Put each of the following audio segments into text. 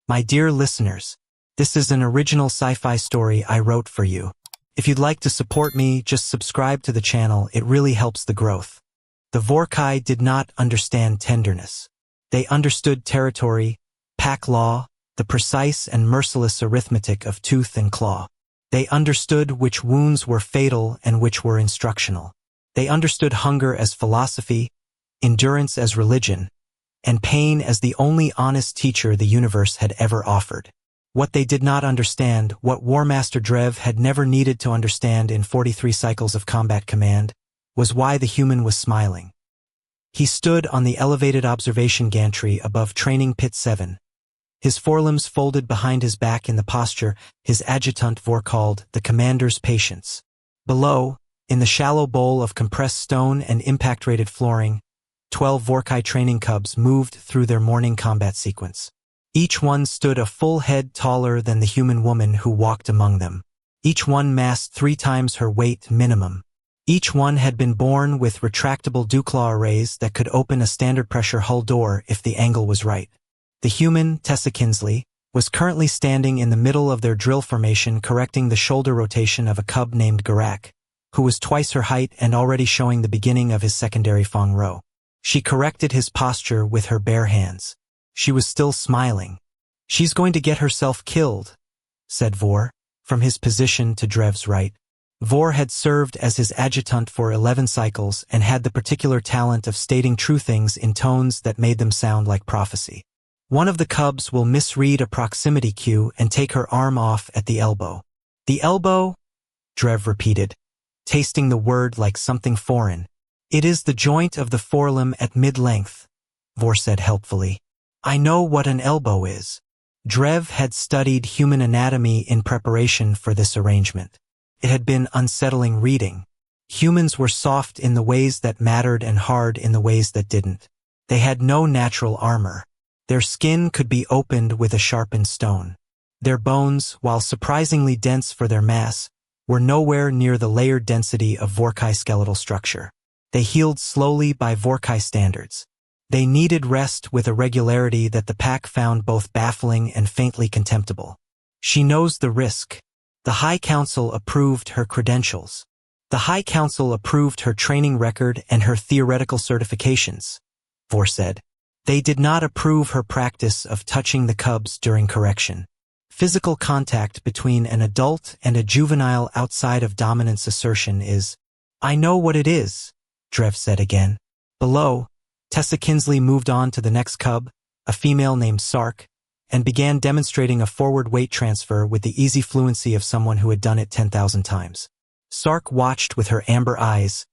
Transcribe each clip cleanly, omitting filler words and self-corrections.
My dear listeners, this is an original sci-fi story I wrote for you. If you'd like to support me, just subscribe to the channel, it really helps the growth. The Vorkai did not understand tenderness. They understood territory, pack law, the precise and merciless arithmetic of tooth and claw. They understood which wounds were fatal and which were instructional. They understood hunger as philosophy, endurance as religion, and pain as the only honest teacher the universe had ever offered. What they did not understand, what War Master Drev had never needed to understand in 43 cycles of combat command, was why the human was smiling. He stood on the elevated observation gantry above Training Pit 7. His forelimbs folded behind his back in the posture his adjutant Vor called the commander's patience. Below, in the shallow bowl of compressed stone and impact-rated flooring, 12 Vorkai training cubs moved through their morning combat sequence. Each one stood a full head taller than the human woman who walked among them. Each one massed 3 times her weight minimum. Each one had been born with retractable dewclaw arrays that could open a standard pressure hull door if the angle was right. The human, Tessa Kinsley, was currently standing in the middle of their drill formation correcting the shoulder rotation of a cub named Garak, who was twice her height and already showing the beginning of his secondary Feng Rou. She corrected his posture with her bare hands. She was still smiling. "She's going to get herself killed," said Vor, from his position to Drev's right. Vor had served as his adjutant for 11 cycles and had the particular talent of stating true things in tones that made them sound like prophecy. One of the cubs will misread a proximity cue and take her arm off at the elbow. "The elbow?" Drev repeated, tasting the word like something foreign. "It is the joint of the forelimb at mid-length," Vor said helpfully. "I know what an elbow is." Drev had studied human anatomy in preparation for this arrangement. It had been unsettling reading. Humans were soft in the ways that mattered and hard in the ways that didn't. They had no natural armor. Their skin could be opened with a sharpened stone. Their bones, while surprisingly dense for their mass, were nowhere near the layered density of Vorkai skeletal structure. They healed slowly by Vorkai standards. They needed rest with a regularity that the pack found both baffling and faintly contemptible. "She knows the risk." The High Council approved her credentials. The High Council approved her training record and her theoretical certifications, Vor said. They did not approve her practice of touching the cubs during correction. Physical contact between an adult and a juvenile outside of dominance assertion is, "I know what it is," Drev said again. Below, Tessa Kinsley moved on to the next cub, a female named Sark, and began demonstrating a forward weight transfer with the easy fluency of someone who had done it 10,000 times. Sark watched with her amber eyes,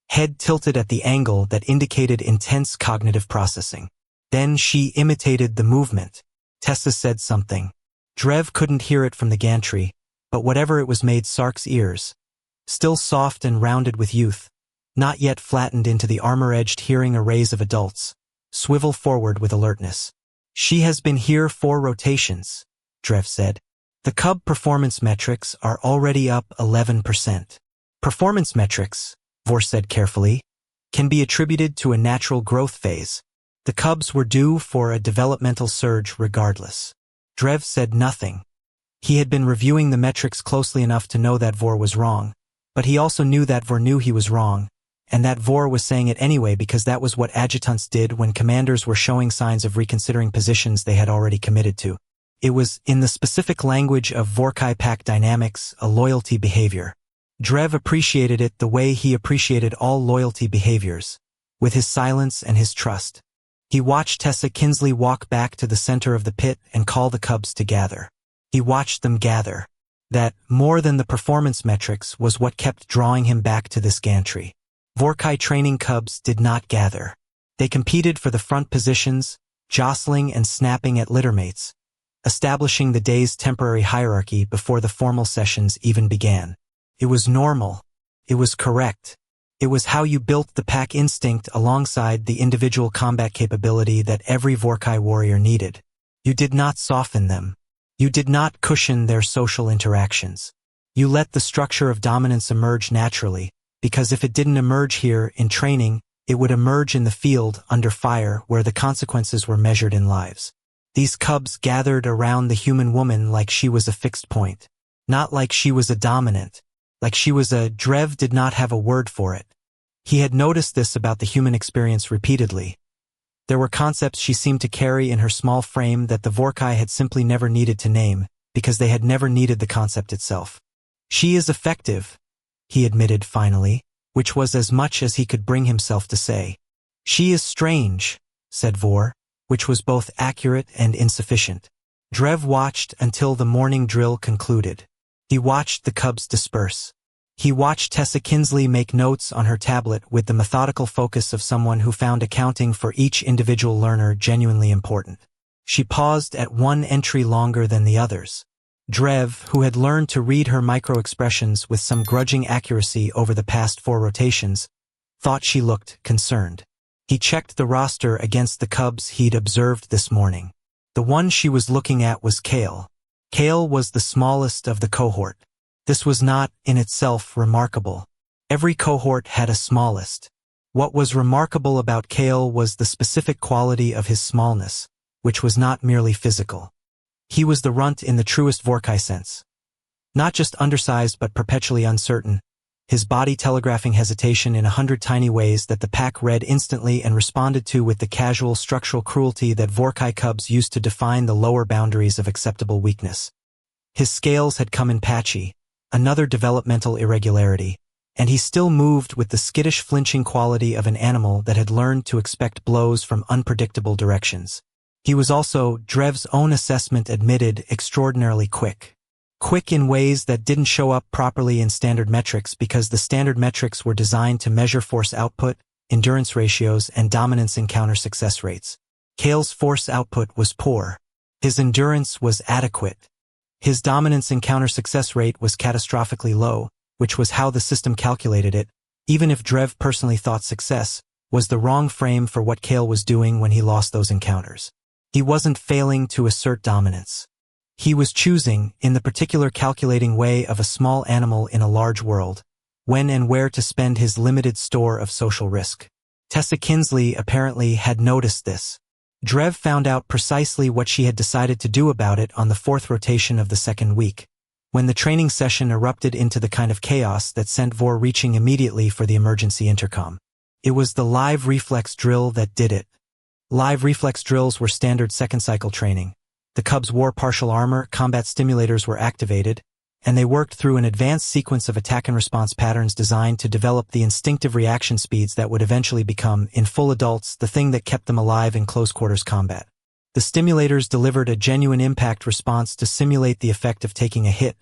head tilted at the angle that indicated intense cognitive processing. Then she imitated the movement. Tessa said something. Drev couldn't hear it from the gantry, but whatever it was made Sark's ears, still soft and rounded with youth, not yet flattened into the armor-edged hearing arrays of adults, swivel forward with alertness. "She has been here 4 rotations, Drev said. "The cub performance metrics are already up 11%. Performance metrics, Vor said carefully, can be attributed to a natural growth phase. The cubs were due for a developmental surge regardless." Drev said nothing. He had been reviewing the metrics closely enough to know that Vor was wrong, but he also knew that Vor knew he was wrong, and that Vor was saying it anyway because that was what adjutants did when commanders were showing signs of reconsidering positions they had already committed to. It was, in the specific language of Vorkai pack dynamics, a loyalty behavior. Drev appreciated it the way he appreciated all loyalty behaviors, with his silence and his trust. He watched Tessa Kinsley walk back to the center of the pit and call the cubs to gather. He watched them gather. That, more than the performance metrics, was what kept drawing him back to this gantry. Vorkai training cubs did not gather. They competed for the front positions, jostling and snapping at littermates, establishing the day's temporary hierarchy before the formal sessions even began. It was normal. It was correct. It was how you built the pack instinct alongside the individual combat capability that every Vorkai warrior needed. You did not soften them. You did not cushion their social interactions. You let the structure of dominance emerge naturally, because if it didn't emerge here in training, it would emerge in the field under fire where the consequences were measured in lives. These cubs gathered around the human woman like she was a fixed point. Not like she was a dominant. Like she was a— Drev did not have a word for it. He had noticed this about the human experience repeatedly. There were concepts she seemed to carry in her small frame that the Vorkai had simply never needed to name, because they had never needed the concept itself. She is effective, he admitted finally, which was as much as he could bring himself to say. She is strange, said Vor, which was both accurate and insufficient. Drev watched until the morning drill concluded. He watched the cubs disperse. He watched Tessa Kinsley make notes on her tablet with the methodical focus of someone who found accounting for each individual learner genuinely important. She paused at one entry longer than the others. Drev, who had learned to read her micro-expressions with some grudging accuracy over the past 4 rotations, thought she looked concerned. He checked the roster against the cubs he'd observed this morning. The one she was looking at was Kale. Kale was the smallest of the cohort. This was not, in itself, remarkable. Every cohort had a smallest. What was remarkable about Kale was the specific quality of his smallness, which was not merely physical. He was the runt in the truest Vorkai sense. Not just undersized but perpetually uncertain, his body telegraphing hesitation in 100 tiny ways that the pack read instantly and responded to with the casual structural cruelty that Vorkai cubs used to define the lower boundaries of acceptable weakness. His scales had come in patchy, another developmental irregularity, and he still moved with the skittish flinching quality of an animal that had learned to expect blows from unpredictable directions. He was also, Drev's own assessment admitted, extraordinarily quick. Quick in ways that didn't show up properly in standard metrics because the standard metrics were designed to measure force output, endurance ratios, and dominance encounter success rates. Kale's force output was poor. His endurance was adequate. His dominance encounter success rate was catastrophically low, which was how the system calculated it, even if Drev personally thought success was the wrong frame for what Kale was doing when he lost those encounters. He wasn't failing to assert dominance. He was choosing, in the particular calculating way of a small animal in a large world, when and where to spend his limited store of social risk. Tessa Kinsley apparently had noticed this. Drev found out precisely what she had decided to do about it on the 4th rotation of the 2nd week, when the training session erupted into the kind of chaos that sent Vor reaching immediately for the emergency intercom. It was the live reflex drill that did it. Live reflex drills were standard second cycle training. The cubs wore partial armor, combat stimulators were activated, and they worked through an advanced sequence of attack and response patterns designed to develop the instinctive reaction speeds that would eventually become, in full adults, the thing that kept them alive in close-quarters combat. The stimulators delivered a genuine impact response to simulate the effect of taking a hit.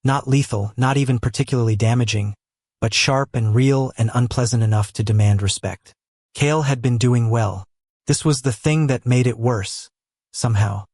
Not lethal, not even particularly damaging, but sharp and real and unpleasant enough to demand respect. Kale had been doing well. This was the thing that made it worse, somehow.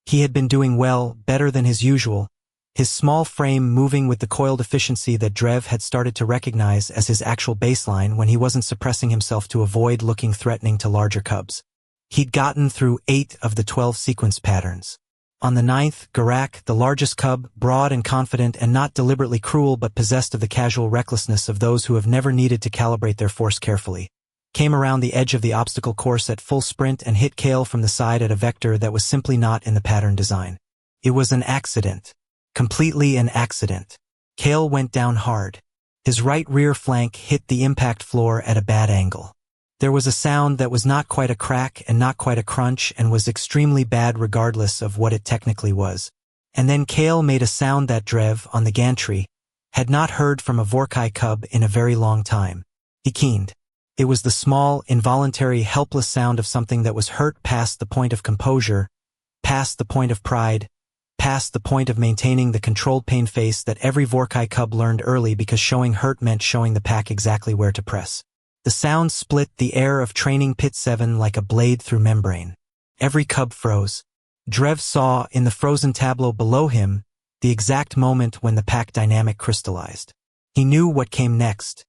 He had been doing well, better than his usual, his small frame moving with the coiled efficiency that Drev had started to recognize as his actual baseline when he wasn't suppressing himself to avoid looking threatening to larger cubs. He'd gotten through 8 of the 12 sequence patterns. On the 9th, Garak, the largest cub, broad and confident and not deliberately cruel but possessed of the casual recklessness of those who have never needed to calibrate their force carefully, came around the edge of the obstacle course at full sprint and hit Kale from the side at a vector that was simply not in the pattern design. It was an accident. Completely an accident. Kale went down hard. His right rear flank hit the impact floor at a bad angle. There was a sound that was not quite a crack and not quite a crunch and was extremely bad regardless of what it technically was. And then Kale made a sound that Drev, on the gantry, had not heard from a Vorkai cub in a very long time. He keened. It was the small, involuntary, helpless sound of something that was hurt past the point of composure, past the point of pride, past the point of maintaining the controlled pain face that every Vorkai cub learned early because showing hurt meant showing the pack exactly where to press. The sound split the air of training pit 7 like a blade through membrane. Every cub froze. Drev saw, in the frozen tableau below him, the exact moment when the pack dynamic crystallized. He knew what came next.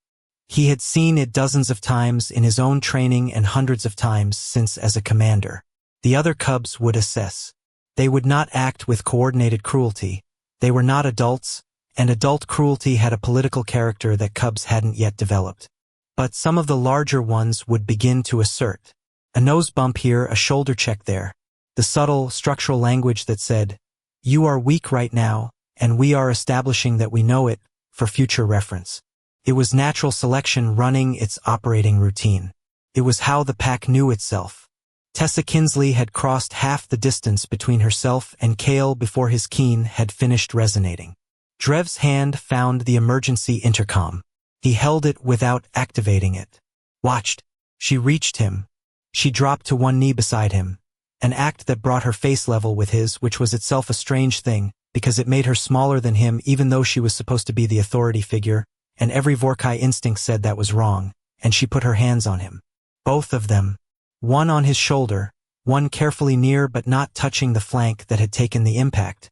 He had seen it dozens of times in his own training and hundreds of times since as a commander. The other cubs would assess. They would not act with coordinated cruelty. They were not adults, and adult cruelty had a political character that cubs hadn't yet developed. But some of the larger ones would begin to assert. A nose bump here, a shoulder check there. the subtle, structural language that said, "You are weak right now, and we are establishing that we know it, for future reference." It was natural selection running its operating routine. It was how the pack knew itself. Tessa Kinsley had crossed half the distance between herself and Cale before his keen had finished resonating. Drev's hand found the emergency intercom. He held it without activating it. Watched. She reached him. She dropped to one knee beside him, an act that brought her face level with his, which was itself a strange thing, because it made her smaller than him even though she was supposed to be the authority figure, and every Vorkai instinct said that was wrong, and she put her hands on him. Both of them. One on his shoulder, one carefully near but not touching the flank that had taken the impact,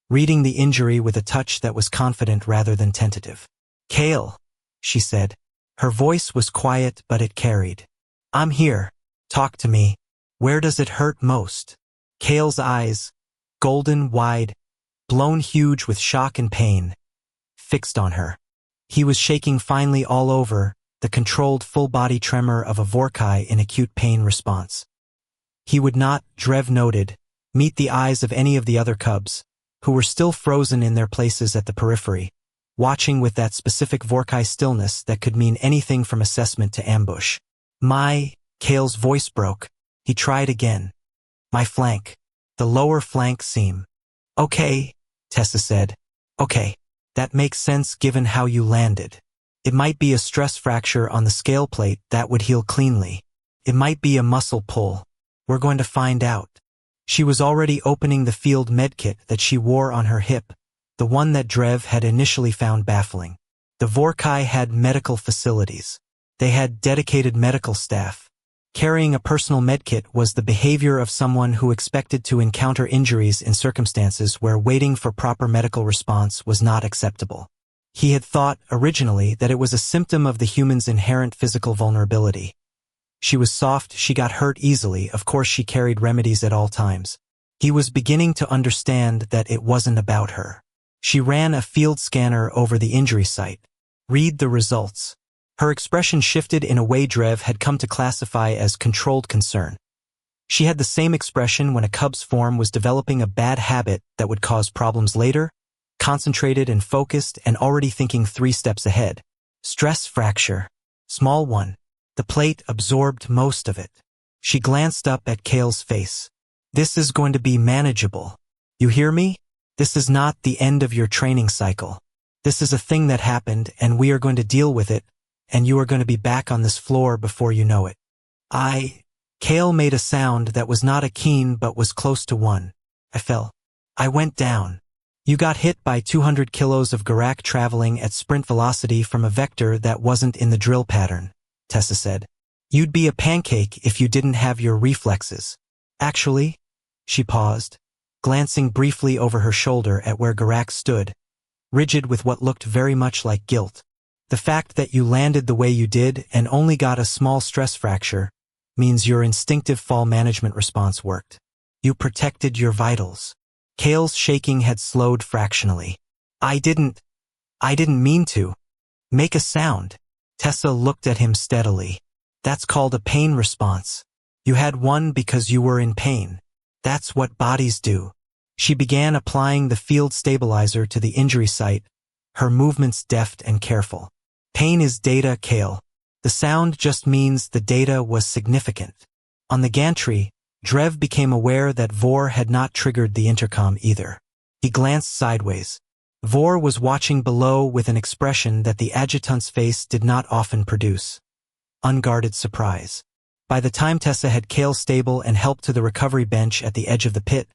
reading the injury with a touch that was confident rather than tentative. "Cale," she said. Her voice was quiet but it carried. "I'm here. Talk to me. Where does it hurt most?" Cale's eyes, golden, wide, blown huge with shock and pain, fixed on her. He was shaking finely all over, the controlled full-body tremor of a Vorkai in acute pain response. He would not, Drev noted, meet the eyes of any of the other cubs, who were still frozen in their places at the periphery, watching with that specific Vorkai stillness that could mean anything from assessment to ambush. Cale's voice broke. He tried again. "My flank. The lower flank seam." "Okay," Tessa said. "Okay. That makes sense given how you landed. It might be a stress fracture on the scale plate that would heal cleanly. It might be a muscle pull. We're going to find out." She was already opening the field medkit that she wore on her hip, the one that Drev had initially found baffling. The Vorkai had medical facilities. They had dedicated medical staff. Carrying a personal medkit was the behavior of someone who expected to encounter injuries in circumstances where waiting for proper medical response was not acceptable. He had thought, originally, that it was a symptom of the human's inherent physical vulnerability. She was soft, she got hurt easily, of course she carried remedies at all times. He was beginning to understand that it wasn't about her. She ran a field scanner over the injury site. "Read the results." Her expression shifted in a way Drev had come to classify as controlled concern. She had the same expression when a cub's form was developing a bad habit that would cause problems later, concentrated and focused and already thinking 3 steps ahead. "Stress fracture. Small one. The plate absorbed most of it." She glanced up at Cale's face. "This is going to be manageable. You hear me? This is not the end of your training cycle. This is a thing that happened and we are going to deal with it, and you are going to be back on this floor before you know it." Cale made a sound that was not a keen but was close to one. "I fell. I went down." "You got hit by 200 kilos of Garak traveling at sprint velocity from a vector that wasn't in the drill pattern," Tessa said. "You'd be a pancake if you didn't have your reflexes." "Actually," she paused, glancing briefly over her shoulder at where Garak stood, rigid with what looked very much like guilt. "The fact that you landed the way you did and only got a small stress fracture means your instinctive fall management response worked. You protected your vitals." Cale's shaking had slowed fractionally. I didn't mean to. Make a sound." Tessa looked at him steadily. "That's called a pain response. You had one because you were in pain. That's what bodies do." She began applying the field stabilizer to the injury site, her movements deft and careful. "Pain is data, Cale. The sound just means the data was significant." On the gantry, Drev became aware that Vor had not triggered the intercom either. He glanced sideways. Vor was watching below with an expression that the adjutant's face did not often produce. Unguarded surprise. By the time Tessa had Cale stable and helped to the recovery bench at the edge of the pit,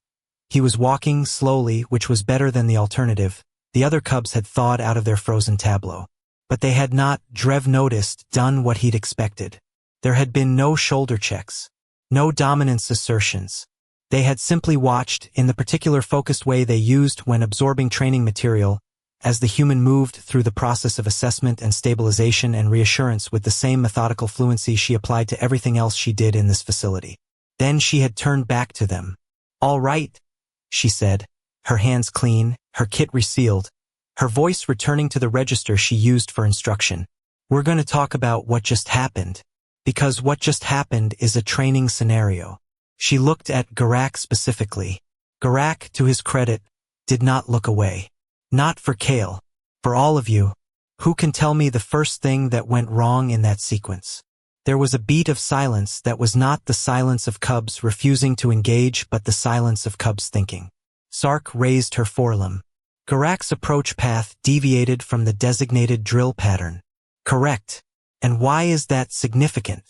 he was walking slowly, which was better than the alternative. The other cubs had thawed out of their frozen tableau. But they had not, Drev noticed, done what he'd expected. There had been no shoulder checks, no dominance assertions. They had simply watched, in the particular focused way they used when absorbing training material, as the human moved through the process of assessment and stabilization and reassurance with the same methodical fluency she applied to everything else she did in this facility. Then she had turned back to them. "All right," she said, her hands clean, her kit resealed, her voice returning to the register she used for instruction. "We're going to talk about what just happened, because what just happened is a training scenario. She looked at Garak specifically. Garak, to his credit, did not look away. Not for Kale. For all of you. Who can tell me the first thing that went wrong in that sequence? There was a beat of silence that was not the silence of Cubs refusing to engage but the silence of Cubs thinking. Sark raised her forelimb. Garak's approach path deviated from the designated drill pattern. Correct. And why is that significant?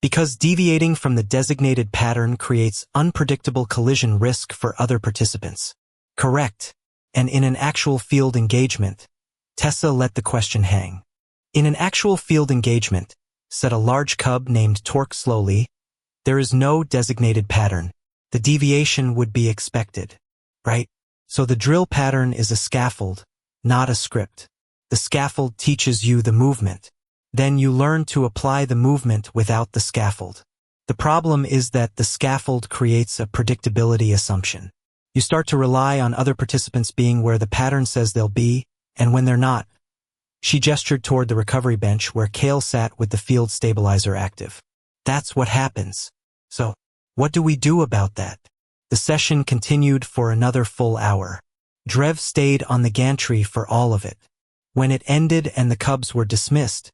Because deviating from the designated pattern creates unpredictable collision risk for other participants. Correct. And in an actual field engagement, Tessa let the question hang. In an actual field engagement, said a large cub named Torque slowly, there is no designated pattern. The deviation would be expected. Right? So the drill pattern is a scaffold, not a script. The scaffold teaches you the movement. Then you learn to apply the movement without the scaffold. The problem is that the scaffold creates a predictability assumption. You start to rely on other participants being where the pattern says they'll be, and when they're not. She gestured toward the recovery bench where Kale sat with the field stabilizer active. That's what happens. So, what do we do about that? The session continued for another full hour. Drev stayed on the gantry for all of it. When it ended and the Cubs were dismissed,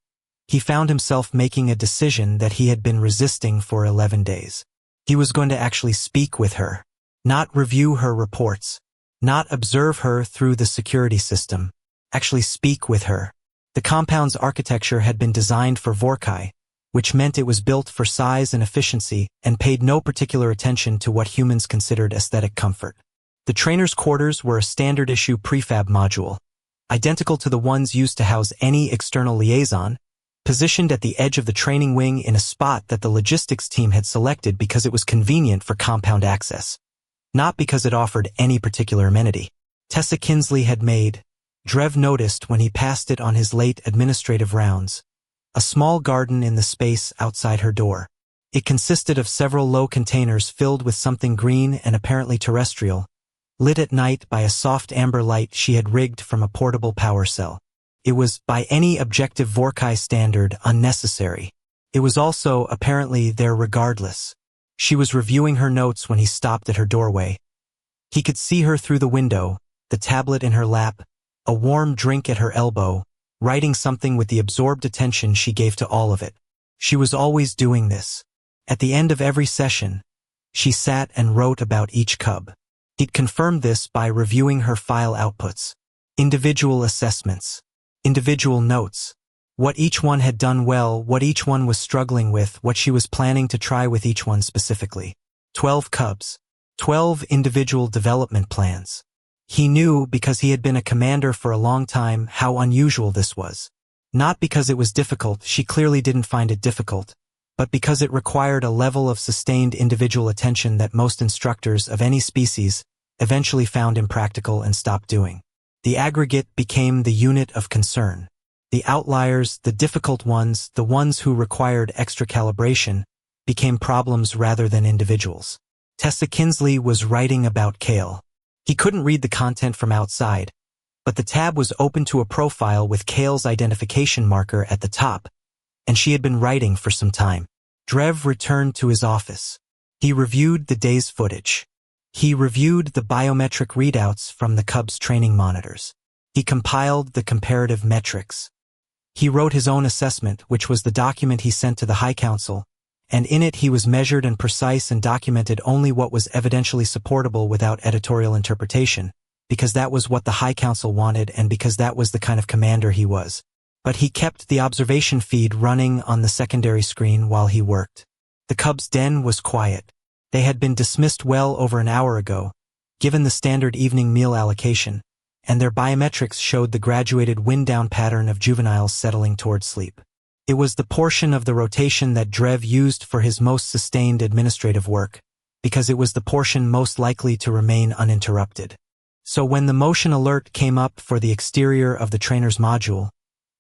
he found himself making a decision that he had been resisting for 11 days. He was going to actually speak with her, not review her reports, not observe her through the security system, actually speak with her. The compound's architecture had been designed for Vorkai, which meant it was built for size and efficiency and paid no particular attention to what humans considered aesthetic comfort. The trainer's quarters were a standard-issue prefab module, identical to the ones used to house any external liaison, positioned at the edge of the training wing in a spot that the logistics team had selected because it was convenient for compound access, not because it offered any particular amenity. Tessa Kinsley had made, Drev noticed when he passed it on his late administrative rounds, a small garden in the space outside her door. It consisted of several low containers filled with something green and apparently terrestrial, lit at night by a soft amber light she had rigged from a portable power cell. It was, by any objective Vorkai standard, unnecessary. It was also, apparently, there regardless. She was reviewing her notes when he stopped at her doorway. He could see her through the window, the tablet in her lap, a warm drink at her elbow, writing something with the absorbed attention she gave to all of it. She was always doing this. At the end of every session, she sat and wrote about each cub. He'd confirmed this by reviewing her file outputs, individual assessments, individual notes, what each one had done well, what each one was struggling with, what she was planning to try with each one specifically. 12 cubs, 12 individual development plans. He knew, because he had been a commander for a long time, how unusual this was. Not because it was difficult, she clearly didn't find it difficult, but because it required a level of sustained individual attention that most instructors of any species eventually found impractical and stopped doing. The aggregate became the unit of concern. The outliers, the difficult ones, the ones who required extra calibration, became problems rather than individuals. Tessa Kinsley was writing about Kale. He couldn't read the content from outside, but the tab was open to a profile with Kale's identification marker at the top, and she had been writing for some time. Drev returned to his office. He reviewed the day's footage. He reviewed the biometric readouts from the Cubs' training monitors. He compiled the comparative metrics. He wrote his own assessment, which was the document he sent to the High Council, and in it he was measured and precise and documented only what was evidentially supportable without editorial interpretation, because that was what the High Council wanted and because that was the kind of commander he was. But he kept the observation feed running on the secondary screen while he worked. The Cubs' den was quiet. They had been dismissed well over an hour ago, given the standard evening meal allocation, and their biometrics showed the graduated wind-down pattern of juveniles settling toward sleep. It was the portion of the rotation that Drev used for his most sustained administrative work, because it was the portion most likely to remain uninterrupted. So when the motion alert came up for the exterior of the trainer's module,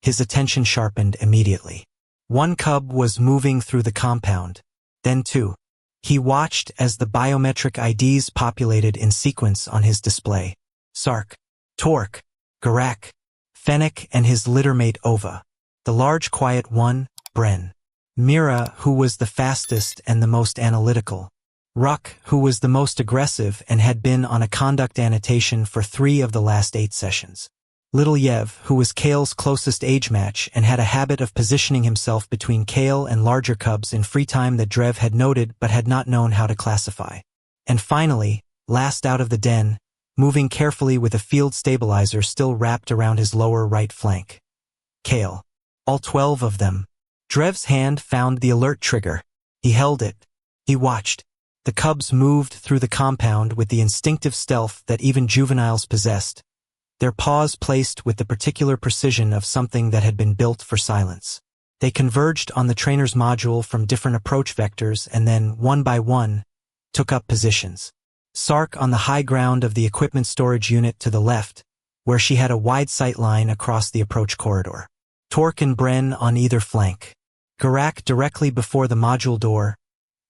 his attention sharpened immediately. One cub was moving through the compound, then two. He watched as the biometric IDs populated in sequence on his display. Sark, Torque, Garak, Fennec, and his littermate Ova. The large quiet one, Bren. Mira, who was the fastest and the most analytical. Ruck, who was the most aggressive and had been on a conduct annotation for 3 of the last 8 sessions. Little Yev, who was Kale's closest age match and had a habit of positioning himself between Kale and larger cubs in free time that Drev had noted but had not known how to classify. And finally, last out of the den, moving carefully with a field stabilizer still wrapped around his lower right flank. Kale. All 12 of them. Drev's hand found the alert trigger. He held it. He watched. The cubs moved through the compound with the instinctive stealth that even juveniles possessed, their paws placed with the particular precision of something that had been built for silence. They converged on the trainer's module from different approach vectors and then, one by one, took up positions. Sark on the high ground of the equipment storage unit to the left, where she had a wide sight line across the approach corridor. Torque and Bren on either flank. Garak directly before the module door,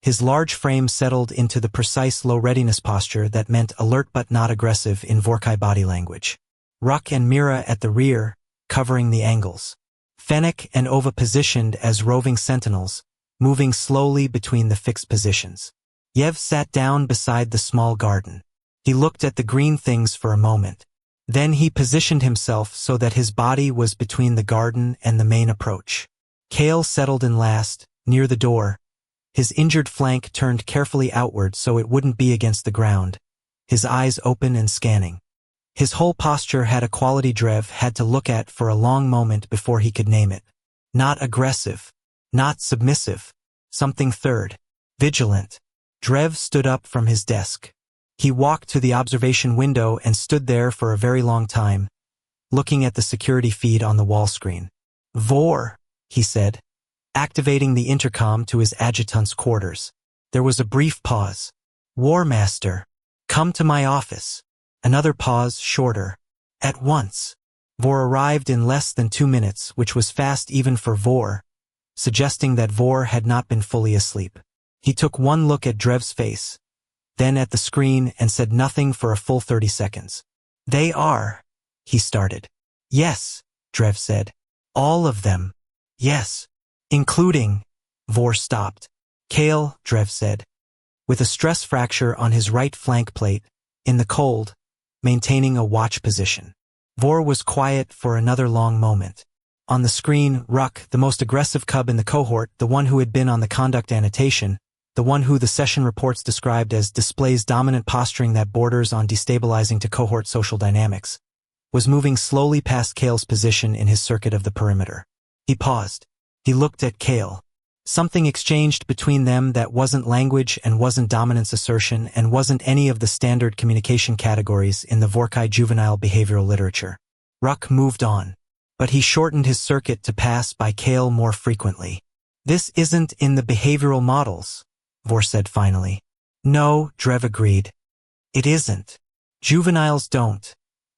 his large frame settled into the precise low readiness posture that meant alert but not aggressive in Vorkai body language. Ruck and Mira at the rear, covering the angles. Fennec and Ova positioned as roving sentinels, moving slowly between the fixed positions. Yev sat down beside the small garden. He looked at the green things for a moment. Then he positioned himself so that his body was between the garden and the main approach. Kale settled in last, near the door, his injured flank turned carefully outward so it wouldn't be against the ground, his eyes open and scanning. His whole posture had a quality Drev had to look at for a long moment before he could name it. Not aggressive. Not submissive. Something third. Vigilant. Drev stood up from his desk. He walked to the observation window and stood there for a very long time, looking at the security feed on the wall screen. Vor, he said, activating the intercom to his adjutant's quarters. There was a brief pause. War Master, come to my office. Another pause, shorter. At once. Vor arrived in less than 2 minutes, which was fast even for Vor, suggesting that Vor had not been fully asleep. He took one look at Drev's face, then at the screen and said nothing for a full 30 seconds. They are, he started. Yes, Drev said. All of them. Yes. Including, Vor stopped. Kale, Drev said. With a stress fracture on his right flank plate, in the cold, maintaining a watch position. Vor was quiet for another long moment. On the screen, Ruck, the most aggressive cub in the cohort, the one who had been on the conduct annotation, the one who the session reports described as displays dominant posturing that borders on destabilizing to cohort social dynamics, was moving slowly past Kale's position in his circuit of the perimeter. He paused. He looked at Kale. Something exchanged between them that wasn't language and wasn't dominance assertion and wasn't any of the standard communication categories in the Vorkai juvenile behavioral literature. Ruck moved on, but he shortened his circuit to pass by Kale more frequently. This isn't in the behavioral models, Vor said finally. No, Drev agreed. It isn't. Juveniles don't.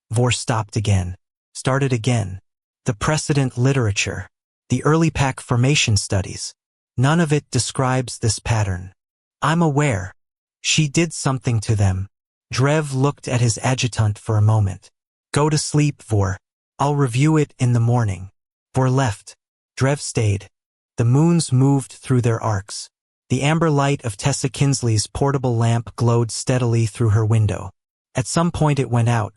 Vor stopped again. Started again. The precedent literature. The early pack formation studies. None of it describes this pattern. I'm aware. She did something to them. Drev looked at his adjutant for a moment. Go to sleep, Vor. I'll review it in the morning. Vor left. Drev stayed. The moons moved through their arcs. The amber light of Tessa Kinsley's portable lamp glowed steadily through her window. At some point it went out.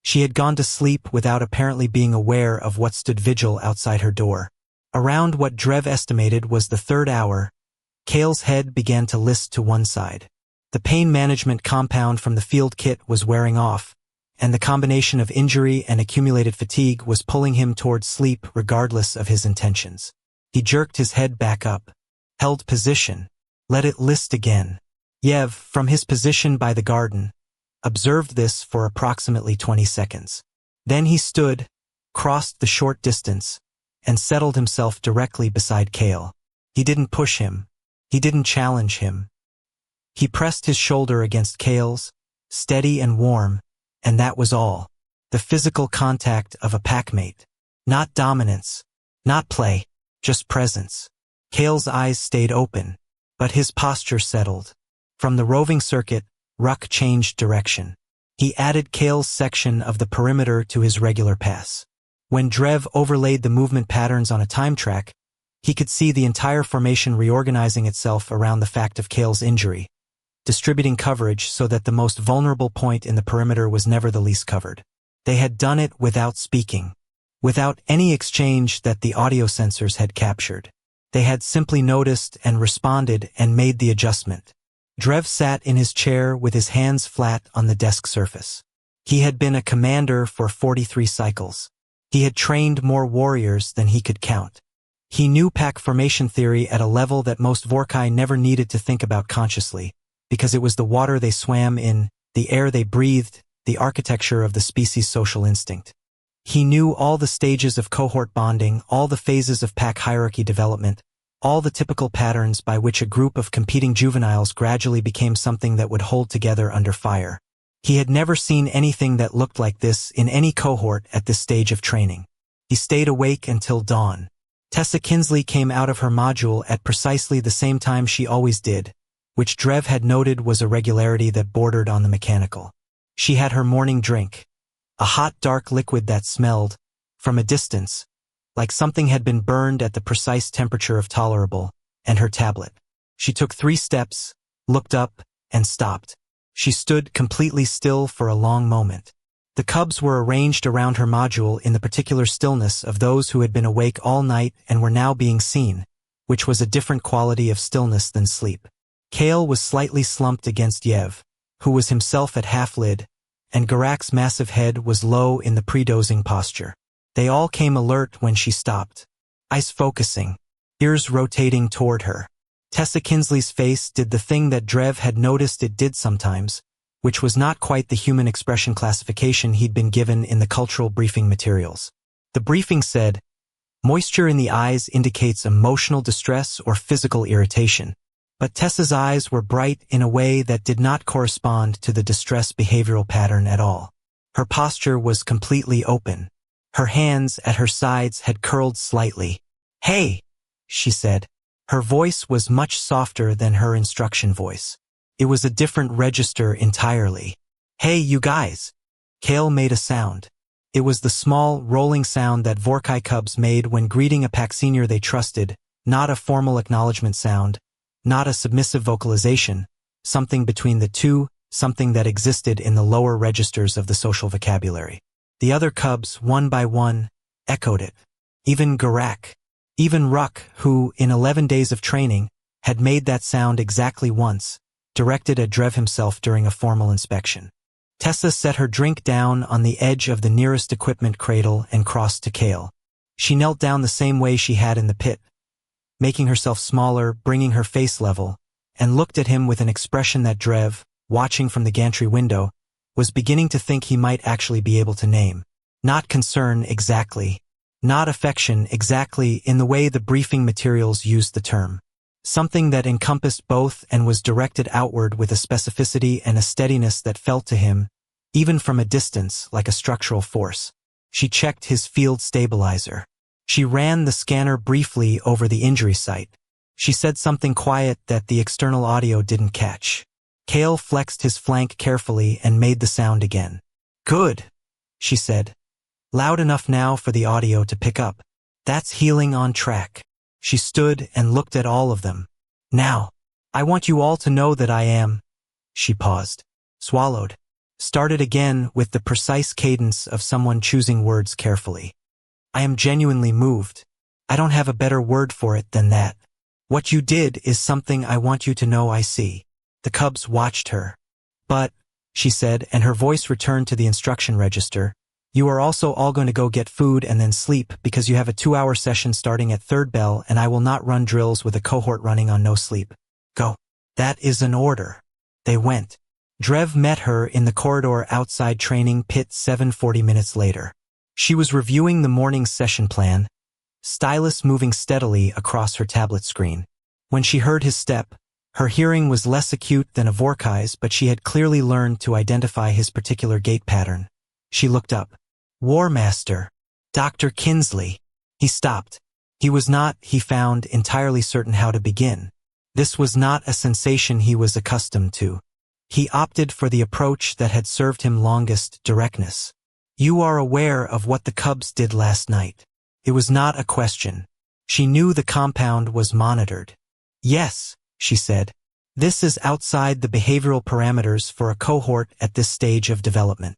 She had gone to sleep without apparently being aware of what stood vigil outside her door. Around what Drev estimated was the 3rd hour, Kale's head began to list to one side. The pain management compound from the field kit was wearing off, and the combination of injury and accumulated fatigue was pulling him towards sleep regardless of his intentions. He jerked his head back up, held position, let it list again. Yev, from his position by the garden, observed this for approximately 20 seconds. Then he stood, crossed the short distance, and settled himself directly beside Kale. He didn't push him. He didn't challenge him. He pressed his shoulder against Kale's, steady and warm, and that was all. The physical contact of a packmate. Not dominance. Not play. Just presence. Kale's eyes stayed open, but his posture settled. From the roving circuit, Ruck changed direction. He added Kale's section of the perimeter to his regular pass. When Drev overlaid the movement patterns on a time track, he could see the entire formation reorganizing itself around the fact of Kale's injury, distributing coverage so that the most vulnerable point in the perimeter was never the least covered. They had done it without speaking, without any exchange that the audio sensors had captured. They had simply noticed and responded and made the adjustment. Drev sat in his chair with his hands flat on the desk surface. He had been a commander for 43 cycles. He had trained more warriors than he could count. He knew pack formation theory at a level that most Vorkai never needed to think about consciously, because it was the water they swam in, the air they breathed, the architecture of the species' social instinct. He knew all the stages of cohort bonding, all the phases of pack hierarchy development, all the typical patterns by which a group of competing juveniles gradually became something that would hold together under fire. He had never seen anything that looked like this in any cohort at this stage of training. He stayed awake until dawn. Tessa Kinsley came out of her module at precisely the same time she always did, which Drev had noted was a regularity that bordered on the mechanical. She had her morning drink, a hot dark liquid that smelled, from a distance, like something had been burned at the precise temperature of tolerable, and her tablet. She took 3 steps, looked up, and stopped. She stood completely still for a long moment. The cubs were arranged around her module in the particular stillness of those who had been awake all night and were now being seen, which was a different quality of stillness than sleep. Kale was slightly slumped against Yev, who was himself at half-lid, and Garak's massive head was low in the pre-dozing posture. They all came alert when she stopped, eyes focusing, ears rotating toward her. Tessa Kinsley's face did the thing that Drev had noticed it did sometimes, which was not quite the human expression classification he'd been given in the cultural briefing materials. The briefing said, moisture in the eyes indicates emotional distress or physical irritation, but Tessa's eyes were bright in a way that did not correspond to the distress behavioral pattern at all. Her posture was completely open. Her hands at her sides had curled slightly. "Hey," she said. Her voice was much softer than her instruction voice. It was a different register entirely. "Hey, you guys." Kale made a sound. It was the small, rolling sound that Vorkai cubs made when greeting a pack senior they trusted, not a formal acknowledgement sound, not a submissive vocalization, something between the two, something that existed in the lower registers of the social vocabulary. The other cubs, one by one, echoed it. Even Garak. Even Ruck, who, in 11 days of training, had made that sound exactly once, directed at Drev himself during a formal inspection. Tessa set her drink down on the edge of the nearest equipment cradle and crossed to Kale. She knelt down the same way she had in the pit, making herself smaller, bringing her face level, and looked at him with an expression that Drev, watching from the gantry window, was beginning to think he might actually be able to name. Not concern exactly. Not affection exactly in the way the briefing materials used the term. Something that encompassed both and was directed outward with a specificity and a steadiness that felt to him, even from a distance, like a structural force. She checked his field stabilizer. She ran the scanner briefly over the injury site. She said something quiet that the external audio didn't catch. Kale flexed his flank carefully and made the sound again. "Good," she said. "Loud enough now for the audio to pick up. That's healing on track." She stood and looked at all of them. "Now, I want you all to know that I am—" She paused, swallowed, started again with the precise cadence of someone choosing words carefully. "I am genuinely moved. I don't have a better word for it than that. What you did is something I want you to know I see." The cubs watched her. "But," she said, and her voice returned to the instruction register, "you are also all going to go get food and then sleep because you have a 2-hour session starting at third bell and I will not run drills with a cohort running on no sleep. Go." "That is an order." They went. Drev met her in the corridor outside training pit 7:40 minutes later. She was reviewing the morning's session plan, stylus moving steadily across her tablet screen. When she heard his step, her hearing was less acute than a Vorkai's, but she had clearly learned to identify his particular gait pattern. She looked up. "War Master. Dr. Kinsley." He stopped. He was not, he found, entirely certain how to begin. This was not a sensation he was accustomed to. He opted for the approach that had served him longest, directness. "You are aware of what the cubs did last night." It was not a question. She knew the compound was monitored. "Yes," she said. This is outside the behavioral parameters for a cohort at this stage of development.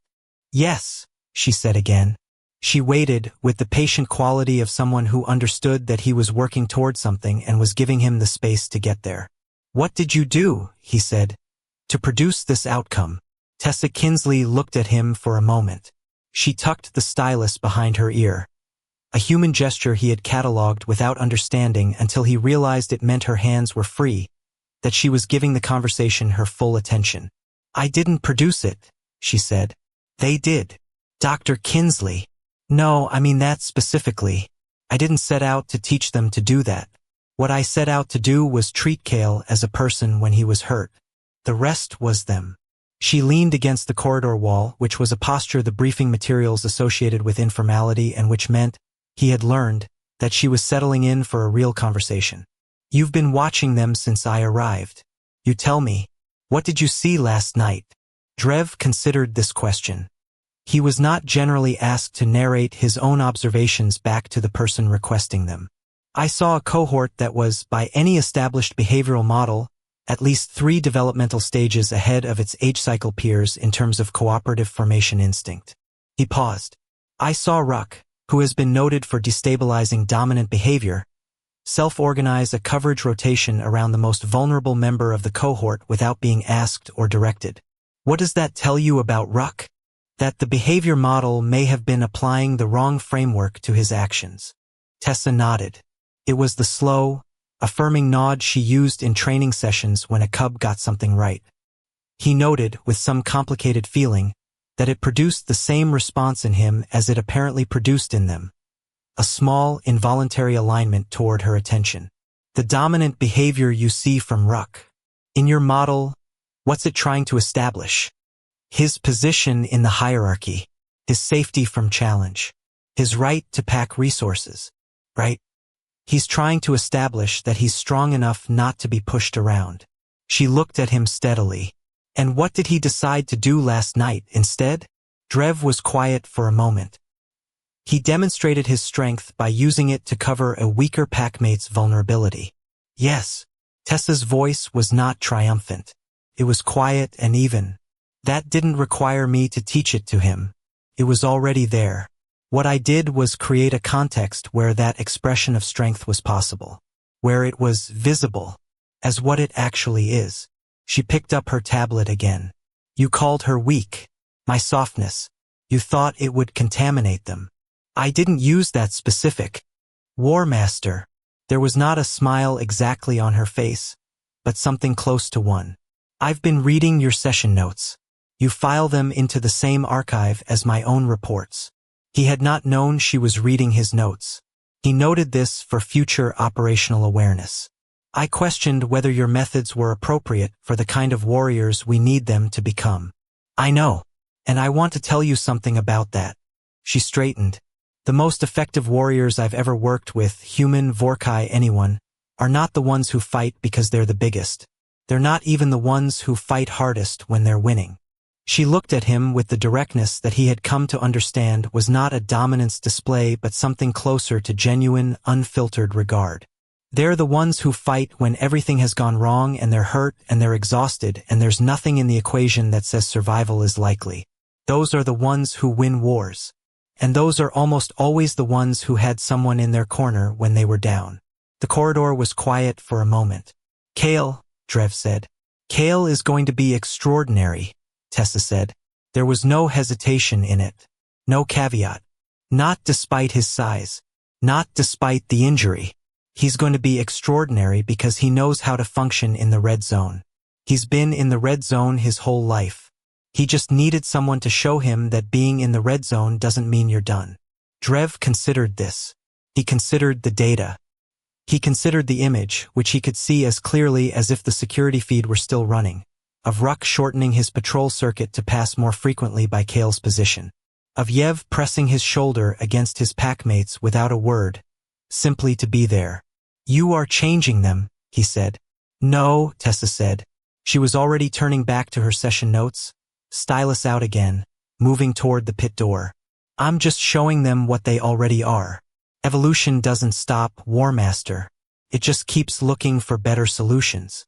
Yes, she said again. She waited, with the patient quality of someone who understood that he was working toward something and was giving him the space to get there. What did you do, he said, to produce this outcome? Tessa Kinsley looked at him for a moment. She tucked the stylus behind her ear, a human gesture he had catalogued without understanding until he realized it meant her hands were free, that she was giving the conversation her full attention. I didn't produce it, she said. They did. Dr. Kinsley. No, I mean that specifically. I didn't set out to teach them to do that. What I set out to do was treat Cale as a person when he was hurt. The rest was them. She leaned against the corridor wall, which was a posture the briefing materials associated with informality and which meant, he had learned, that she was settling in for a real conversation. You've been watching them since I arrived. You tell me, what did you see last night? Drev considered this question. He was not generally asked to narrate his own observations back to the person requesting them. I saw a cohort that was, by any established behavioral model, at least 3 developmental stages ahead of its age cycle peers in terms of cooperative formation instinct. He paused. I saw Ruck, who has been noted for destabilizing dominant behavior, self-organize a coverage rotation around the most vulnerable member of the cohort without being asked or directed. What does that tell you about Ruck? That the behavior model may have been applying the wrong framework to his actions. Tessa nodded. It was the slow, affirming nod she used in training sessions when a cub got something right. He noted, with some complicated feeling, that it produced the same response in him as it apparently produced in them. A small, involuntary alignment toward her attention. The dominant behavior you see from Ruck. In your model, what's it trying to establish? His position in the hierarchy. His safety from challenge. His right to pack resources. Right? He's trying to establish that he's strong enough not to be pushed around. She looked at him steadily. And what did he decide to do last night instead? Drev was quiet for a moment. He demonstrated his strength by using it to cover a weaker packmate's vulnerability. Yes. Tessa's voice was not triumphant. It was quiet and even. That didn't require me to teach it to him. It was already there. What I did was create a context where that expression of strength was possible. Where it was visible. As what it actually is. She picked up her tablet again. You called her weak. My softness. You thought it would contaminate them. I didn't use that specific. War Master. There was not a smile exactly on her face, but something close to one. I've been reading your session notes. You file them into the same archive as my own reports. He had not known she was reading his notes. He noted this for future operational awareness. I questioned whether your methods were appropriate for the kind of warriors we need them to become. I know. And I want to tell you something about that. She straightened. The most effective warriors I've ever worked with, human, Vorkai, anyone, are not the ones who fight because they're the biggest. They're not even the ones who fight hardest when they're winning. She looked at him with the directness that he had come to understand was not a dominance display but something closer to genuine, unfiltered regard. They're the ones who fight when everything has gone wrong and they're hurt and they're exhausted and there's nothing in the equation that says survival is likely. Those are the ones who win wars. And those are almost always the ones who had someone in their corner when they were down. The corridor was quiet for a moment. Cale, Drev said. Cale is going to be extraordinary, Tessa said. There was no hesitation in it. No caveat. Not despite his size. Not despite the injury. He's going to be extraordinary because he knows how to function in the red zone. He's been in the red zone his whole life. He just needed someone to show him that being in the red zone doesn't mean you're done. Drev considered this. He considered the data. He considered the image, which he could see as clearly as if the security feed were still running, of Ruck shortening his patrol circuit to pass more frequently by Cale's position, of Yev pressing his shoulder against his packmates without a word, simply to be there. You are changing them, he said. No, Tessa said. She was already turning back to her session notes, stylus out again, moving toward the pit door. I'm just showing them what they already are. Evolution doesn't stop, War Master. It just keeps looking for better solutions.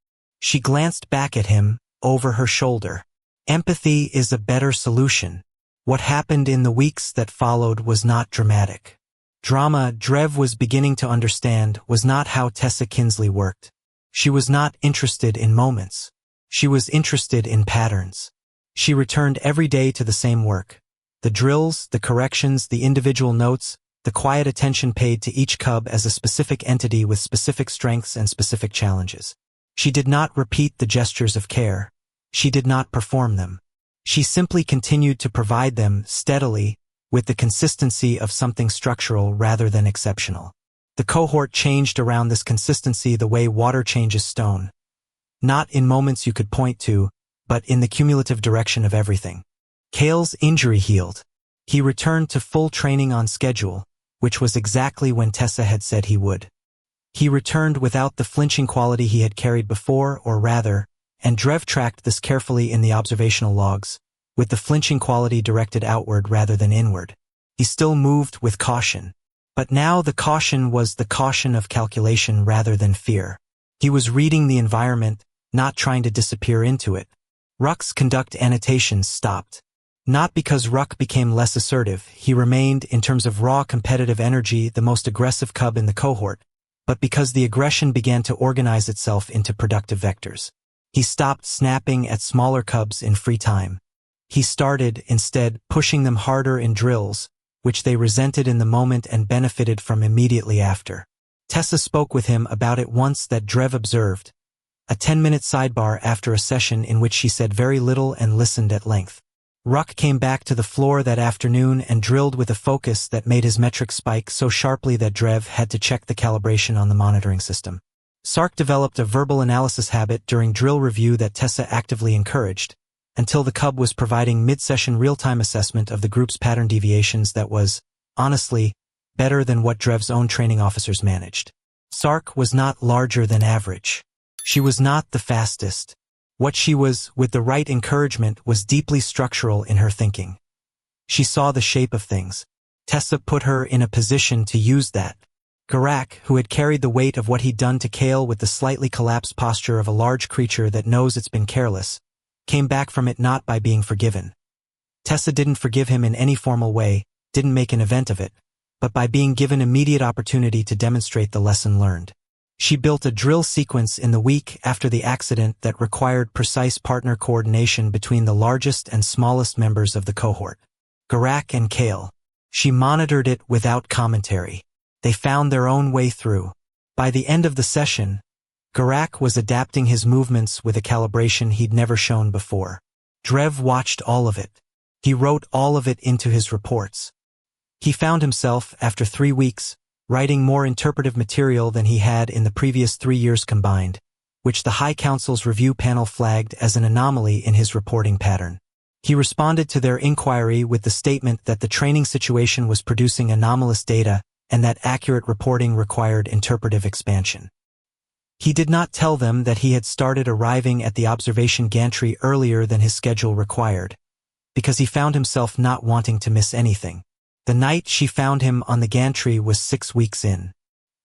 She glanced back at him, over her shoulder. Empathy is a better solution. What happened in the weeks that followed was not dramatic. Drama, Drev was beginning to understand, was not how Tessa Kinsley worked. She was not interested in moments. She was interested in patterns. She returned every day to the same work. The drills, the corrections, the individual notes, the quiet attention paid to each cub as a specific entity with specific strengths and specific challenges. She did not repeat the gestures of care. She did not perform them. She simply continued to provide them steadily, with the consistency of something structural rather than exceptional. The cohort changed around this consistency the way water changes stone. Not in moments you could point to, but in the cumulative direction of everything. Kale's injury healed. He returned to full training on schedule, which was exactly when Tessa had said he would. He returned without the flinching quality he had carried before, or rather, and Drev tracked this carefully in the observational logs, with the flinching quality directed outward rather than inward. He still moved with caution. But now the caution was the caution of calculation rather than fear. He was reading the environment, not trying to disappear into it. Ruck's conduct annotations stopped. Not because Ruck became less assertive, he remained, in terms of raw competitive energy, the most aggressive cub in the cohort, but because the aggression began to organize itself into productive vectors. He stopped snapping at smaller cubs in free time. He started, instead, pushing them harder in drills, which they resented in the moment and benefited from immediately after. Tessa spoke with him about it once that Drev observed, a 10-minute sidebar after a session in which she said very little and listened at length. Ruck came back to the floor that afternoon and drilled with a focus that made his metrics spike so sharply that Drev had to check the calibration on the monitoring system. Sark developed a verbal analysis habit during drill review that Tessa actively encouraged, until the cub was providing mid-session real-time assessment of the group's pattern deviations that was, honestly, better than what Drev's own training officers managed. Sark was not larger than average. She was not the fastest. What she was, with the right encouragement, was deeply structural in her thinking. She saw the shape of things. Tessa put her in a position to use that. Garak, who had carried the weight of what he'd done to Kale with the slightly collapsed posture of a large creature that knows it's been careless, came back from it not by being forgiven. Tessa didn't forgive him in any formal way, didn't make an event of it, but by being given immediate opportunity to demonstrate the lesson learned. She built a drill sequence in the week after the accident that required precise partner coordination between the largest and smallest members of the cohort, Garak and Kale. She monitored it without commentary. They found their own way through. By the end of the session, Garak was adapting his movements with a calibration he'd never shown before. Drev watched all of it. He wrote all of it into his reports. He found himself, after 3 weeks, writing more interpretive material than he had in the previous 3 years combined, which the High Council's review panel flagged as an anomaly in his reporting pattern. He responded to their inquiry with the statement that the training situation was producing anomalous data and that accurate reporting required interpretive expansion. He did not tell them that he had started arriving at the observation gantry earlier than his schedule required, because he found himself not wanting to miss anything. The night she found him on the gantry was 6 weeks in.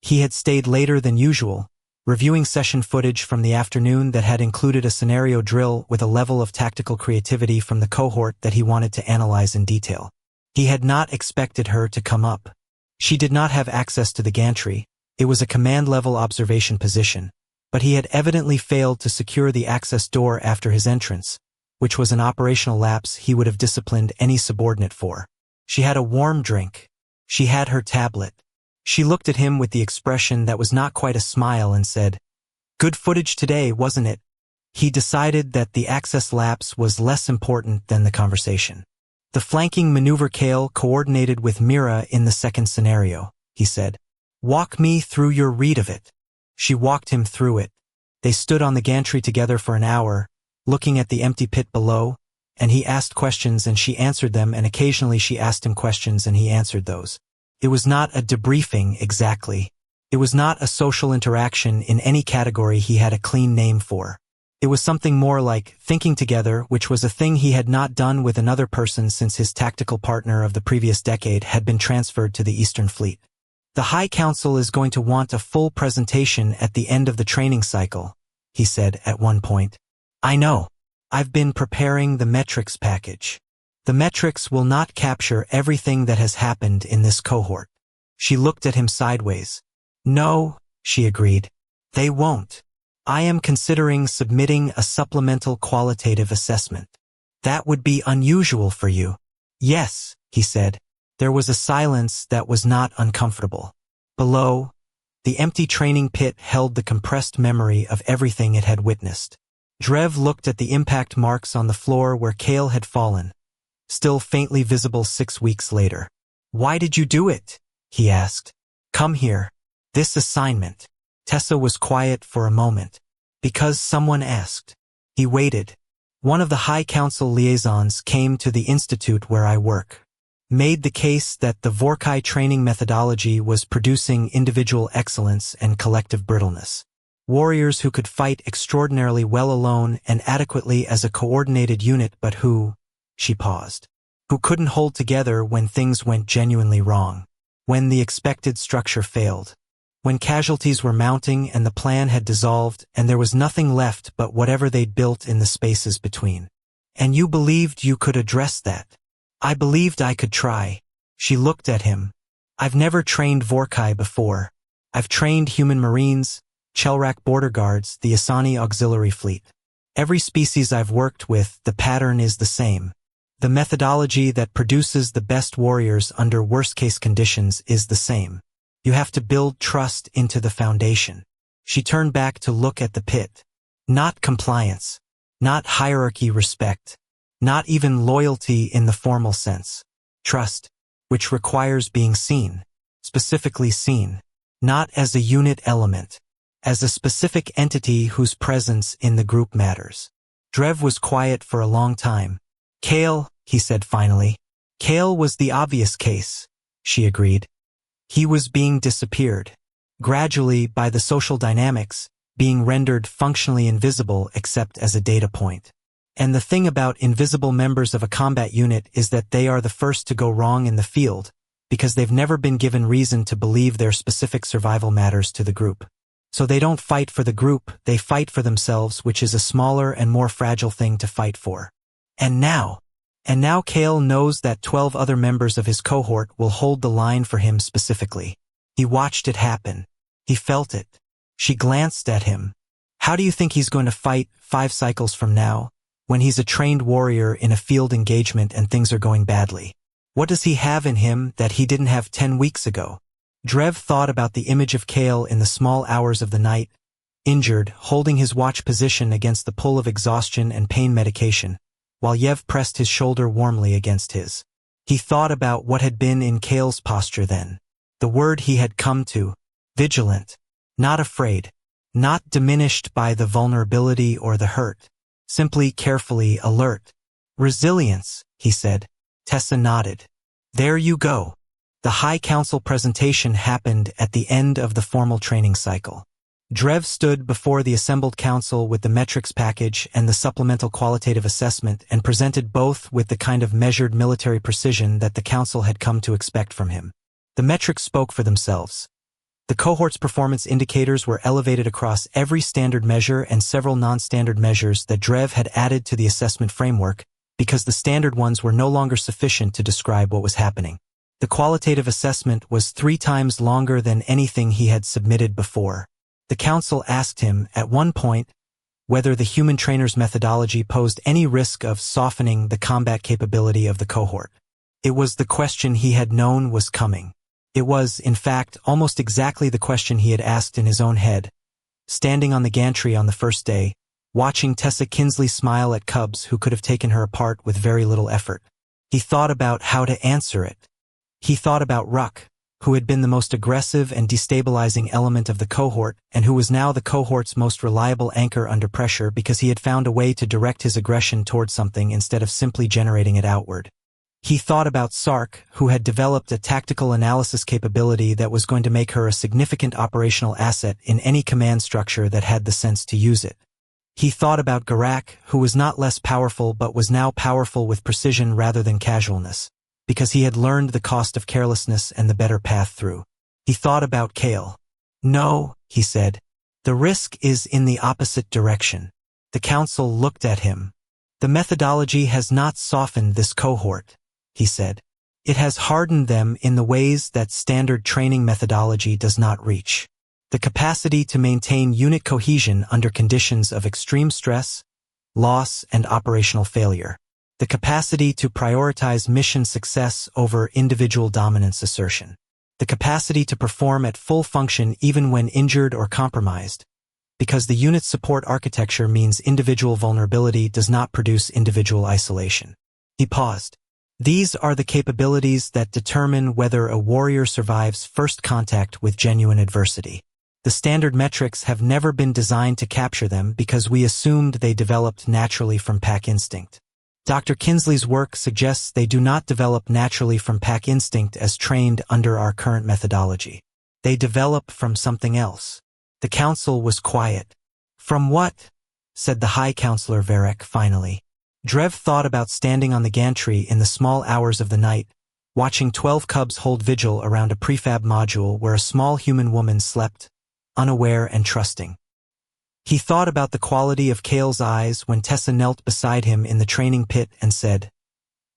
He had stayed later than usual, reviewing session footage from the afternoon that had included a scenario drill with a level of tactical creativity from the cohort that he wanted to analyze in detail. He had not expected her to come up. She did not have access to the gantry. It was a command-level observation position, but he had evidently failed to secure the access door after his entrance, which was an operational lapse he would have disciplined any subordinate for. She had a warm drink. She had her tablet. She looked at him with the expression that was not quite a smile and said, "Good footage today, wasn't it?" He decided that the access lapse was less important than the conversation. "The flanking maneuver Kale coordinated with Mira in the second scenario," he said. "Walk me through your read of it." She walked him through it. They stood on the gantry together for an hour, looking at the empty pit below, and he asked questions and she answered them, and occasionally she asked him questions and he answered those. It was not a debriefing exactly. It was not a social interaction in any category he had a clean name for. It was something more like thinking together, which was a thing he had not done with another person since his tactical partner of the previous decade had been transferred to the Eastern Fleet. The High Council is going to want a full presentation at the end of the training cycle, he said at one point. I know. I've been preparing the metrics package. The metrics will not capture everything that has happened in this cohort. She looked at him sideways. No, she agreed. They won't. I am considering submitting a supplemental qualitative assessment. That would be unusual for you. Yes, he said. There was a silence that was not uncomfortable. Below, the empty training pit held the compressed memory of everything it had witnessed. Drev looked at the impact marks on the floor where Kale had fallen, still faintly visible 6 weeks later. Why did you do it? He asked. Come here. This assignment. Tessa was quiet for a moment. Because someone asked. He waited. One of the High Council liaisons came to the institute where I work. Made the case that the Vorkai training methodology was producing individual excellence and collective brittleness. Warriors who could fight extraordinarily well alone and adequately as a coordinated unit but who, she paused, who couldn't hold together when things went genuinely wrong, when the expected structure failed, when casualties were mounting and the plan had dissolved and there was nothing left but whatever they'd built in the spaces between. And you believed you could address that. I believed I could try. She looked at him. I've never trained Vorkai before. I've trained human marines, Chelrak border guards, the Asani auxiliary fleet. Every species I've worked with, the pattern is the same. The methodology that produces the best warriors under worst-case conditions is the same. You have to build trust into the foundation. She turned back to look at the pit. Not compliance. Not hierarchy respect. Not even loyalty in the formal sense. Trust, which requires being seen. Specifically seen. Not as a unit element. As a specific entity whose presence in the group matters. Drev was quiet for a long time. Kale, he said finally. Kale was the obvious case, she agreed. He was being disappeared. Gradually, by the social dynamics, being rendered functionally invisible except as a data point. And the thing about invisible members of a combat unit is that they are the first to go wrong in the field, because they've never been given reason to believe their specific survival matters to the group. So they don't fight for the group, they fight for themselves, which is a smaller and more fragile thing to fight for. And now Kale knows that 12 other members of his cohort will hold the line for him specifically. He watched it happen. He felt it. She glanced at him. How do you think he's going to fight 5 cycles from now, when he's a trained warrior in a field engagement and things are going badly? What does he have in him that he didn't have 10 weeks ago? Drev thought about the image of Kale in the small hours of the night, injured, holding his watch position against the pull of exhaustion and pain medication, while Yev pressed his shoulder warmly against his. He thought about what had been in Kale's posture then. The word he had come to, vigilant, not afraid, not diminished by the vulnerability or the hurt, simply carefully alert. Resilience, he said. Tessa nodded. There you go. The High Council presentation happened at the end of the formal training cycle. Drev stood before the assembled council with the metrics package and the supplemental qualitative assessment and presented both with the kind of measured military precision that the council had come to expect from him. The metrics spoke for themselves. The cohort's performance indicators were elevated across every standard measure and several non-standard measures that Drev had added to the assessment framework because the standard ones were no longer sufficient to describe what was happening. The qualitative assessment was 3 times longer than anything he had submitted before. The council asked him, at one point, whether the human trainer's methodology posed any risk of softening the combat capability of the cohort. It was the question he had known was coming. It was, in fact, almost exactly the question he had asked in his own head, standing on the gantry on the first day, watching Tessa Kinsley smile at cubs who could have taken her apart with very little effort. He thought about how to answer it. He thought about Ruck, who had been the most aggressive and destabilizing element of the cohort and who was now the cohort's most reliable anchor under pressure because he had found a way to direct his aggression toward something instead of simply generating it outward. He thought about Sark, who had developed a tactical analysis capability that was going to make her a significant operational asset in any command structure that had the sense to use it. He thought about Garak, who was not less powerful but was now powerful with precision rather than casualness, because he had learned the cost of carelessness and the better path through. He thought about Kale. No, he said. The risk is in the opposite direction. The council looked at him. The methodology has not softened this cohort, he said. It has hardened them in the ways that standard training methodology does not reach. The capacity to maintain unit cohesion under conditions of extreme stress, loss, and operational failure. The capacity to prioritize mission success over individual dominance assertion. The capacity to perform at full function even when injured or compromised, because the unit support architecture means individual vulnerability does not produce individual isolation. He paused. These are the capabilities that determine whether a warrior survives first contact with genuine adversity. The standard metrics have never been designed to capture them because we assumed they developed naturally from pack instinct. Dr. Kinsley's work suggests they do not develop naturally from pack instinct as trained under our current methodology. They develop from something else. The council was quiet. From what? Said the High Counselor Varek finally. Drev thought about standing on the gantry in the small hours of the night, watching 12 cubs hold vigil around a prefab module where a small human woman slept, unaware and trusting. He thought about the quality of Kale's eyes when Tessa knelt beside him in the training pit and said,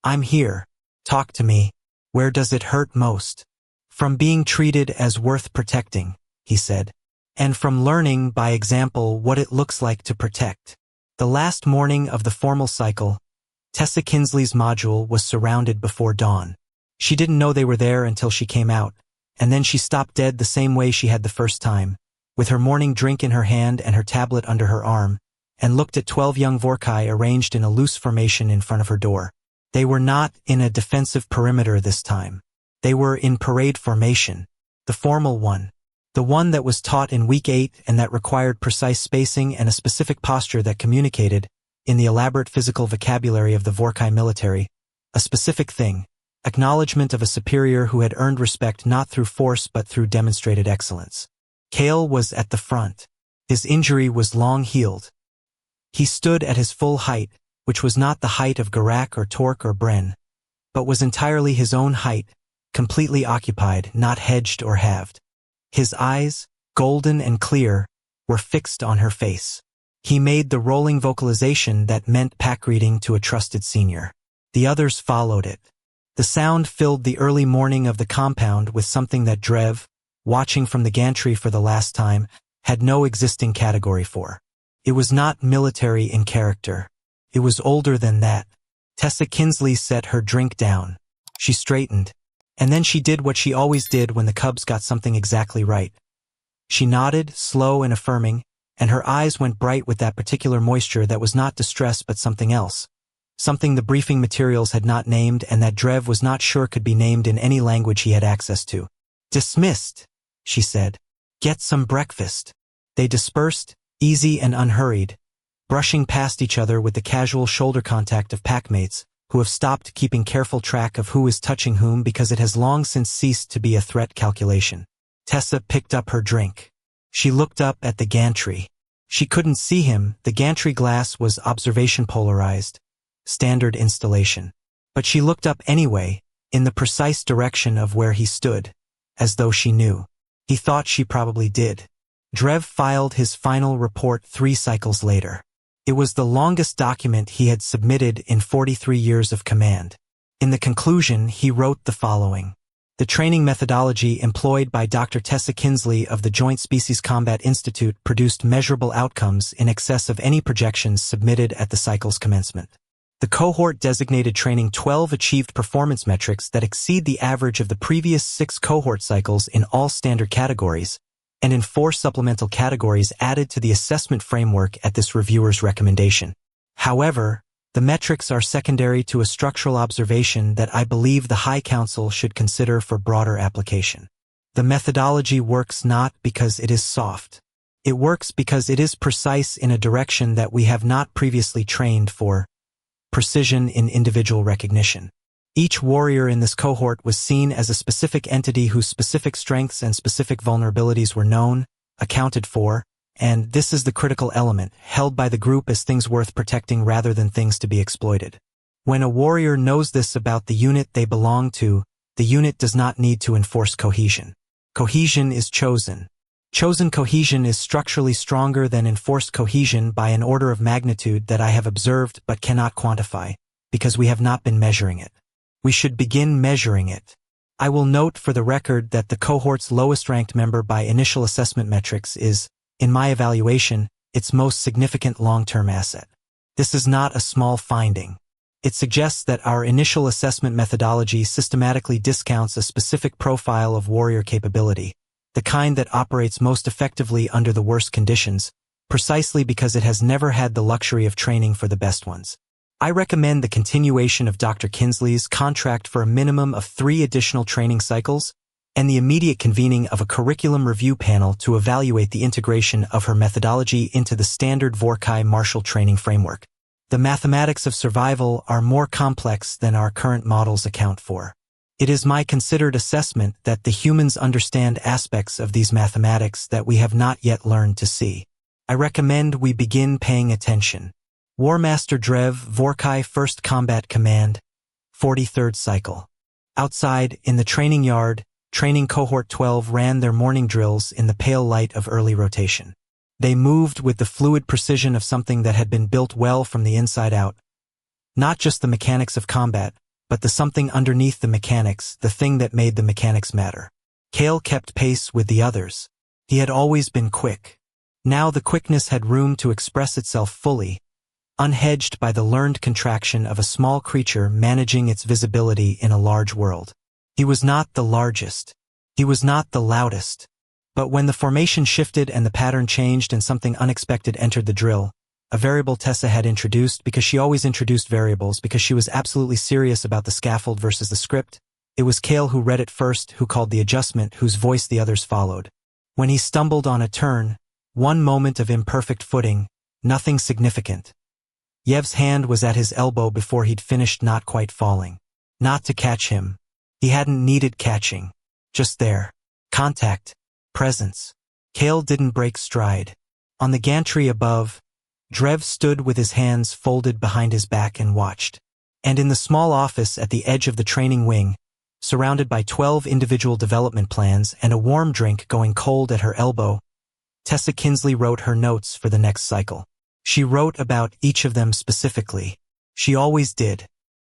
"I'm here. Talk to me. Where does it hurt most?" "From being treated as worth protecting," he said, "and from learning by example what it looks like to protect." The last morning of the formal cycle, Tessa Kinsley's module was surrounded before dawn. She didn't know they were there until she came out, and then she stopped dead the same way she had the first time, with her morning drink in her hand and her tablet under her arm, and looked at 12 young Vorkai arranged in a loose formation in front of her door. They were not in a defensive perimeter this time. They were in parade formation, the formal one. The one that was taught in week 8 and that required precise spacing and a specific posture that communicated, in the elaborate physical vocabulary of the Vorkai military, a specific thing, acknowledgement of a superior who had earned respect not through force but through demonstrated excellence. Kale was at the front. His injury was long healed. He stood at his full height, which was not the height of Garak or Torque or Bren, but was entirely his own height, completely occupied, not hedged or halved. His eyes, golden and clear, were fixed on her face. He made the rolling vocalization that meant pack reading to a trusted senior. The others followed it. The sound filled the early morning of the compound with something that Drev, watching from the gantry for the last time, had no existing category for. It was not military in character. It was older than that. Tessa Kinsley set her drink down. She straightened. And then she did what she always did when the cubs got something exactly right. She nodded, slow and affirming, and her eyes went bright with that particular moisture that was not distress but something else. Something the briefing materials had not named and that Drev was not sure could be named in any language he had access to. "Dismissed," she said. "Get some breakfast." They dispersed, easy and unhurried, brushing past each other with the casual shoulder contact of packmates, who have stopped keeping careful track of who is touching whom because it has long since ceased to be a threat calculation. Tessa picked up her drink. She looked up at the gantry. She couldn't see him, the gantry glass was observation polarized, standard installation. But she looked up anyway, in the precise direction of where he stood, as though she knew. He thought she probably did. Drev filed his final report 3 cycles later. It was the longest document he had submitted in 43 years of command. In the conclusion, he wrote the following. The training methodology employed by Dr. Tessa Kinsley of the Joint Species Combat Institute produced measurable outcomes in excess of any projections submitted at the cycle's commencement. The cohort designated training 12 achieved performance metrics that exceed the average of the previous 6 cohort cycles in all standard categories, and in 4 supplemental categories added to the assessment framework at this reviewer's recommendation. However, the metrics are secondary to a structural observation that I believe the High Council should consider for broader application. The methodology works not because it is soft. It works because it is precise in a direction that we have not previously trained for: precision in individual recognition. Each warrior in this cohort was seen as a specific entity whose specific strengths and specific vulnerabilities were known, accounted for, and, this is the critical element, held by the group as things worth protecting rather than things to be exploited. When a warrior knows this about the unit they belong to, the unit does not need to enforce cohesion. Cohesion is chosen. Chosen cohesion is structurally stronger than enforced cohesion by an order of magnitude that I have observed but cannot quantify, because we have not been measuring it. We should begin measuring it. I will note for the record that the cohort's lowest-ranked member by initial assessment metrics is, in my evaluation, its most significant long-term asset. This is not a small finding. It suggests that our initial assessment methodology systematically discounts a specific profile of warrior capability, the kind that operates most effectively under the worst conditions, precisely because it has never had the luxury of training for the best ones. I recommend the continuation of Dr. Kinsley's contract for a minimum of 3 additional training cycles, and the immediate convening of a curriculum review panel to evaluate the integration of her methodology into the standard Vorkai Marshall training framework. The mathematics of survival are more complex than our current models account for. It is my considered assessment that the humans understand aspects of these mathematics that we have not yet learned to see. I recommend we begin paying attention. War Master Drev, Vorkai 1st Combat Command, 43rd Cycle. Outside, in the training yard, Training Cohort 12 ran their morning drills in the pale light of early rotation. They moved with the fluid precision of something that had been built well from the inside out. Not just the mechanics of combat, but the something underneath the mechanics, the thing that made the mechanics matter. Kale kept pace with the others. He had always been quick. Now the quickness had room to express itself fully, unhedged by the learned contraction of a small creature managing its visibility in a large world. He was not the largest. He was not the loudest. But when the formation shifted and the pattern changed and something unexpected entered the drill, a variable Tessa had introduced because she always introduced variables because she was absolutely serious about the scaffold versus the script, it was Kale who read it first, who called the adjustment, whose voice the others followed. When he stumbled on a turn, one moment of imperfect footing, nothing significant. Yev's hand was at his elbow before he'd finished not quite falling. Not to catch him. He hadn't needed catching. Just there. Contact. Presence. Kale didn't break stride. On the gantry above, Drev stood with his hands folded behind his back and watched. And in the small office at the edge of the training wing, surrounded by 12 individual development plans and a warm drink going cold at her elbow, Tessa Kinsley wrote her notes for the next cycle. She wrote about each of them specifically. She always did.